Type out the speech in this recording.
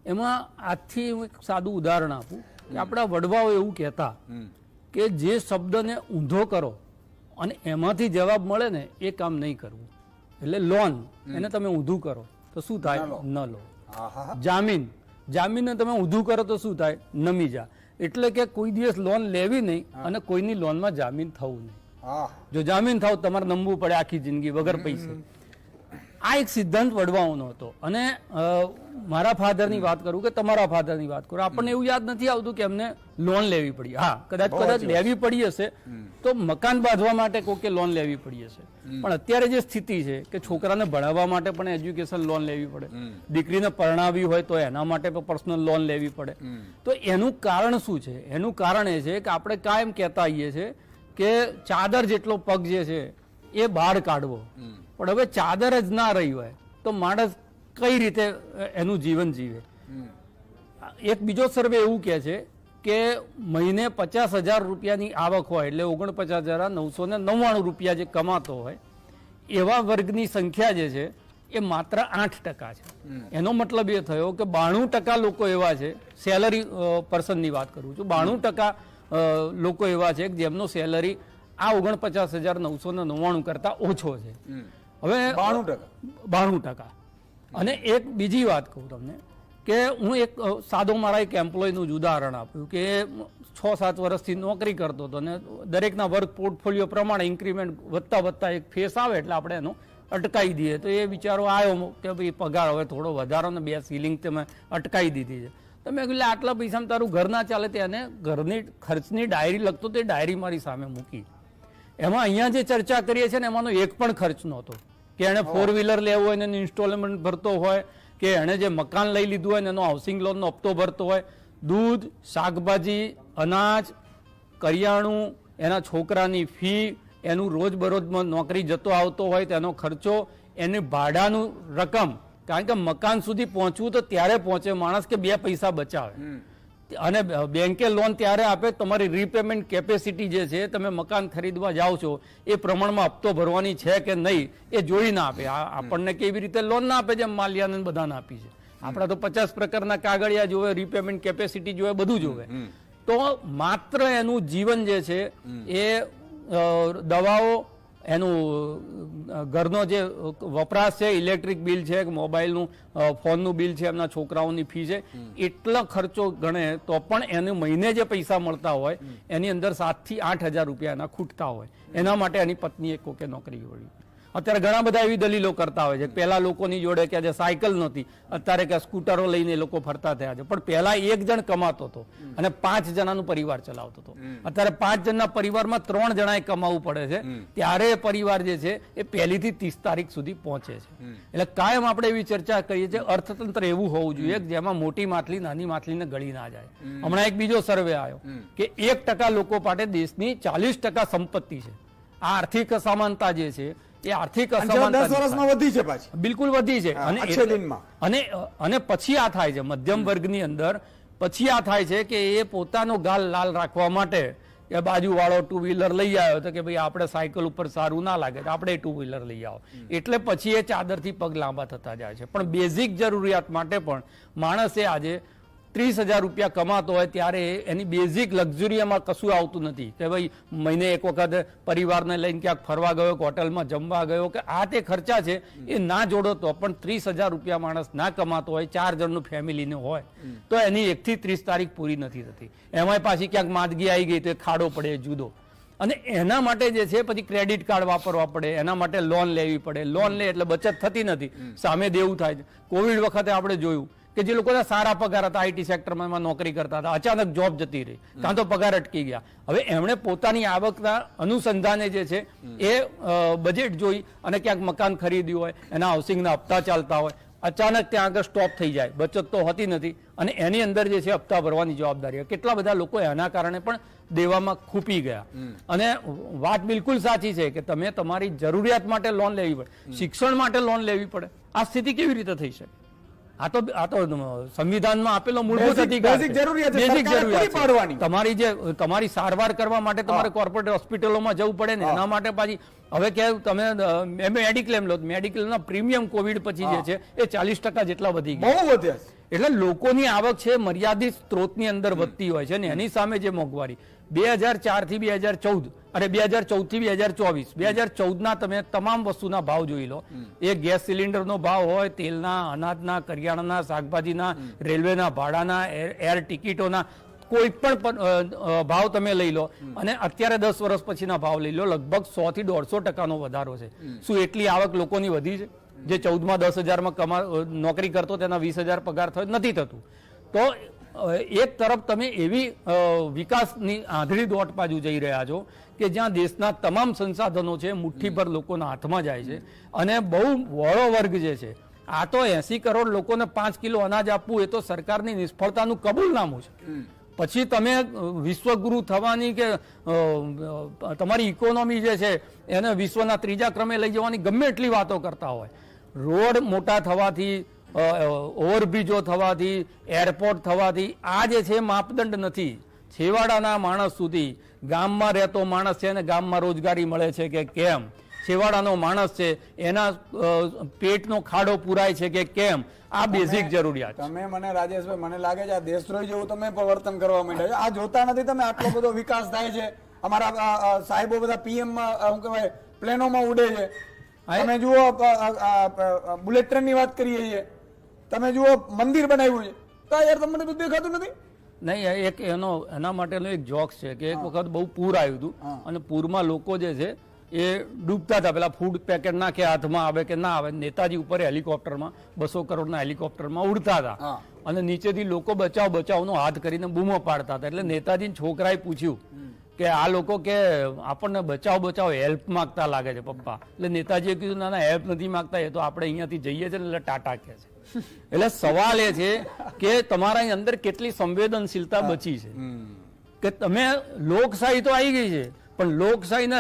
એમાં આજથી હું એક સાદું ઉદાહરણ આપું કે આપણા વડવાઓ એવું કહેતા કે જે શબ્દને ઊંધો કરો અને એમાંથી જવાબ મળે ને એ કામ નહીં કરવું. એટલે લોન એને તમે ઊંધું કરો તો શું થાય? ન લો. જામીનને તમે ઊંધું કરો તો શું થાય? નમી જા. એટલે કે કોઈ દિવસ લોન લેવી નહીં અને કોઈની લોનમાં જામીન થવું નહીં. જો જામીન થાવ તમારે નમવું પડે આખી જિંદગી વગર પૈસે. આ એક સિદ્ધાંત વડવાઓનો હતો. અને મારા ફાધરની વાત કરું કે તમારા ફાધરની વાત કરું, આપણને એવું યાદ નથી આવતું કે એમને લોન લેવી પડી. હા, કદાચ લેવી પડી હશે તો મકાન બાંધવા માટે કોકે લોન લેવી પડી હશે. પણ અત્યારે જે સ્થિતિ છે કે છોકરાને ભણાવવા માટે પણ એજ્યુકેશન લોન લેવી પડે, દીકરીને પરણાવી હોય તો એના માટે પણ પર્સનલ લોન લેવી પડે. તો એનું કારણ શું છે? એનું કારણ એ છે કે આપણે કાયમ કહેતા આવીએ છીએ કે ચાદર જેટલો પગ જે છે એ બહાર કાઢવો. પણ હવે ચાદર જ ના રહી હોય તો માણસ કઈ રીતે એનું જીવન જીવે? એક બીજો સર્વે એવું કહે છે કે મહિને 50,000 રૂપિયાની આવક હોય એટલે 49,999 રૂપિયા જે કમાતો હોય એવા વર્ગની સંખ્યા જે છે એ માત્ર 8% છે. એનો મતલબ એ થયો કે 92% લોકો એવા છે, સેલરી પર્સનની વાત કરું છું, 92% લોકો એવા છે જેમનો સેલરી આ 49,999 કરતા ઓછો છે. હવે 92%. અને એક બીજી વાત કહું તમને કે હું એક સાદો મારા એક એમ્પ્લોયનું જ ઉદાહરણ આપ્યું કે 6-7 વર્ષથી નોકરી કરતો હતો અને દરેકના વર્ક પોર્ટફોલિયો પ્રમાણે ઇન્ક્રીમેન્ટ વધતા એક ફેસ આવે એટલે આપણે એનો અટકાવી દઈએ. તો એ બિચારો આવ્યો કે ભાઈ પગાર હવે થોડો વધારો ને 2 સીલિંગ તમે અટકાવી દીધી છે. તો મેં કીધું આટલા પૈસામાં તારું ઘર ના ચાલે તેને ઘરની ખર્ચની ડાયરી લખતો તે ડાયરી મારી સામે મૂકી. એમાં અહીંયા જે ચર્ચા કરીએ છીએ ને એમાંનો એક પણ ખર્ચ નહોતો કે એણે 4 વ્હીલર લેવું હોય ને ઇન્સ્ટોલમેન્ટ ભરતો હોય કે એણે જે મકાન લઈ લીધું હોય ને એનો હાઉસિંગ લોનનો હપ્તો ભરતો હોય, દૂધ, શાકભાજી, અનાજ, કરિયાણું, એના છોકરાની ફી, એનું રોજબરોજમાં નોકરી જતો આવતો હોય તેનો ખર્ચો, એની ભાડાનું રકમ. કારણ કે મકાન સુધી પહોંચવું તો ત્યારે પહોંચે માણસ કે 2 પૈસા બચાવે. અને બેંકે લોન ત્યારે આપે તમારી રીપેમેન્ટ કેપેસિટી જે છે, તમે મકાન ખરીદવા જાઓ છો એ પ્રમાણમાં હપ્તો ભરવાની છે કે નહીં એ જોઈ ના આપે. આપણને કેવી રીતે લોન ના આપે જેમ માલ્યાને બધાને આપી છે. આપણા તો 50 પ્રકારના કાગળિયા જોવે, રીપેમેન્ટ કેપેસિટી જોવે, બધું જોવે. તો માત્ર એનું જીવન જે છે એ દવાઓ, એનું ઘરનો જે વપરાશ છે, ઇલેક્ટ્રિક બિલ છે, મોબાઈલનું ફોનનું બિલ છે, એમના છોકરાઓની ફી છે, એટલો ખર્ચો ગણે તો પણ એને મહિને જે પૈસા મળતા હોય એની અંદર 7,000 થી 8,000 રૂપિયા એના ખૂટતા હોય. એના માટે એની પત્નીએ કોકે નોકરી વળી. અત્યારે ઘણા બધા એવી દલીલો કરતા હોય છે. પહેલા લોકોની જોડે કે આજે સાયકલ નહોતી, અત્યારે કે સ્કૂટરો લઈને લોકો ફરતા થયા છે. પણ પહેલા એક જણ કમાતો હતો અને 5 જણાનું પરિવાર ચલાવતો હતો. અત્યારે 5 જણના પરિવારમાં 3 જણાએ કમાવું પડે છે. ત્યારે પરિવાર જે છે એ 1 થી 30 તારીખ સુધી પહોંચે છે. એટલે કાયમ આપણે એવી ચર્ચા કરીએ છીએ અર્થતંત્ર એવું હોવું જોઈએ જેમાં મોટી માછલી નાની માછલીને ગળી ના જાય. હમણાં એક બીજો સર્વે આવ્યો કે 1% લોકો પાસે દેશની 40% સંપત્તિ છે. આ આર્થિક અસમાનતા જે છે એ આર્થિક અસમાનતા 10 વર્ષમાં વધી છે, પાછી બિલકુલ વધી છે. અને પછી આ થાય છે મધ્યમ વર્ગની અંદર, પછી આ થાય છે કે એ પોતાનો ગાલ લાલ રાખવા માટે કે બાજુવાળો 2 વ્હીલર લઈ આવ્યો તો કે ભાઈ આપણે સાયકલ ઉપર સારું ના લાગે તો આપણે 2 વ્હીલર લઈ આવો. એટલે પછી એ ચાદરથી પગ લાંબા થતા જાય છે. પણ બેઝિક જરૂરિયાત માટે પણ માણસે આજે 30,000 રૂપિયા કમાતો હોય ત્યારે એની બેઝિક લક્ઝરી એમાં કશું આવતું નથી કે ભાઈ મહિને એક વખત પરિવારને લઈને ક્યાંક ફરવા ગયો કે હોટલમાં જમવા ગયો કે આ તે ખર્ચા છે એ ના જોડો તો પણ 30,000 રૂપિયા માણસ ના કમાતો હોય, 4 જણનું ફેમિલીને હોય તો એની 1 થી 30 તારીખ પૂરી નથી થતી. એમાંય પાછી ક્યાંક માંદગી આવી ગઈ તો એ ખાડો પડે જુદો. અને એના માટે જે છે પછી ક્રેડિટ કાર્ડ વાપરવા પડે, એના માટે લોન લેવી પડે. લોન લે એટલે બચત થતી નથી, સામે દેવું થાય છે. કોવિડ વખતે આપણે જોયું કે જે લોકોના સારા પગાર હતા, આઈટી સેક્ટરમાં નોકરી કરતા હતા, અચાનક જોબ જતી રહી, કાં તો પગાર અટકી ગયા. હવે એમણે પોતાની આવકના અનુસંધાને જે છે એ બજેટ જોઈ અને ક્યાંક મકાન ખરીદ્યું હોય, એના હાઉસિંગના હપ્તા ચાલતા હોય, અચાનક ત્યાં આગળ સ્ટોપ થઈ જાય, બચત તો હોતી નથી અને એની અંદર જે છે હપ્તા ભરવાની જવાબદારી. કેટલા બધા લોકો એના કારણે પણ દેવામાં ખૂપી ગયા. અને વાત બિલકુલ સાચી છે કે તમે તમારી જરૂરિયાત માટે લોન લેવી પડે, શિક્ષણ માટે લોન લેવી પડે. આ સ્થિતિ કેવી રીતે થઈ શકે? આ તો સંવિધાનમાં આપેલો મૂળભૂત અધિકાર છે, બેઝિક જરૂરિયાત. તમારી સારવાર કરવા માટે તમારે કોર્પોરેટ હોસ્પિટલોમાં જવું પડે ને, એના માટે પાછી હવે કે તમે મેડિક્લેમ લો, મેડિક્લેમના પ્રીમિયમ કોવિડ પછી જે છે એ 40% જેટલા વધી ગયા. એટલે લોકોની આવક છે મર્યાદિત સ્ત્રોતની અંદર વધતી હોય છે, અને એની સામે જે મોંઘવારી 2004 થી 2014 અને 2014 થી 2024 2014 તમે તમામ વસ્તુના ભાવ જોઈ લો. એ ગેસ સિલિન્ડરનો ભાવ હોય, તેલના, અનાજના, કરિયાણાના, શાકભાજીના, રેલવેના ભાડાના, એર ટિકિટોના, કોઈ પણ ભાવ તમે લઈ લો, અને અત્યારે 10 વર્ષ પછીના ભાવ લઈ લો, લગભગ 100 થી 150% વધારો છે. શું એટલી આવક લોકોની વધી છે? જે 14માં 10,000 નોકરી કરતો તેના 20,000 પગાર થયો નથી થતું. તો એક તરફ તમે એવી વિકાસની આંધળી દોટ બાજુ જઈ રહ્યા છો કે જ્યાં દેશના તમામ સંસાધનો છે મુઠ્ઠીભર લોકોના હાથમાં જાય છે, અને બહુ વળો વર્ગ જે છે, આ તો 80 કરોડ લોકોને 5 કિલો અનાજ આપવું એ તો સરકારની નિષ્ફળતાનું કબૂલનામું છે. પછી તમે વિશ્વગુરુ થવાની કે તમારી ઇકોનોમી જે છે એને વિશ્વના 3જા ક્રમે લઈ જવાની ગમે એટલી વાતો કરતા હોય, રોડ મોટા થવાથી, ઓવરબ્રિજો થવાથી, એરપોર્ટ થવાથી આ જે છે માપદંડ નથી. છેવાડાના માણસ સુધી, ગામમાં રહેતો માણસ છે અને ગામમાં રોજગારી મળે છે કે કેમ, છેવાડાનો માણસ છે એના પેટનો ખાડો પૂરાય છે કે કેમ, આ બેઝિક જરૂરિયાત. તમે મને રાજેશભાઈ, મને લાગે છે આ દેશદ્રોહી જેવું તમે પ્રવર્તન કરવા માંડ્યા છો. આ જોતા નથી તમે આટલો બધો વિકાસ થાય છે, અમારા સાહેબો બધા પીએમ શું કહેવાય પ્લેનોમાં ઉડે છે. તમે જુઓ બુલેટ ટ્રેન ની વાત કરીએ છીએ, તમે જુઓ મંદિર બનાવ્યું છે, તો યાર તમને બધું દેખાતું નથી? નહીં, એક એના માટેનો એક જોક્સ છે કે એક વખત બહુ પૂર આવ્યું હતું, અને પૂરમાં લોકો જે છે એ ડૂબતા હતા. પેલા ફૂડ પેકેટ ના કે હાથમાં આવે કે ના આવે, નેતાજી ઉપર હેલિકોપ્ટરમાં 200 કરોડના હેલિકોપ્ટરમાં ઉડતા હતા, અને નીચેથી લોકો બચાવ બચાવનો હાથ કરીને બૂમો પાડતા હતા. એટલે નેતાજી છોકરાએ પૂછ્યું કે આ લોકો કે આપણને બચાવ હેલ્પ માંગતા લાગે છે પપ્પા. એટલે નેતાજીએ કીધું ના ના, હેલ્પ નથી માંગતા, એ તો આપણે અહીંયાથી જઈએ છીએ એટલે ટાટા કહે છે. એટલે સવાલ એ છે કે તમારા અંદર કેટલી સંવેદનશીલતા બચી છે, કે તમે લોકશાહી તો આવી ગઈ છે, પણ લોકશાહીના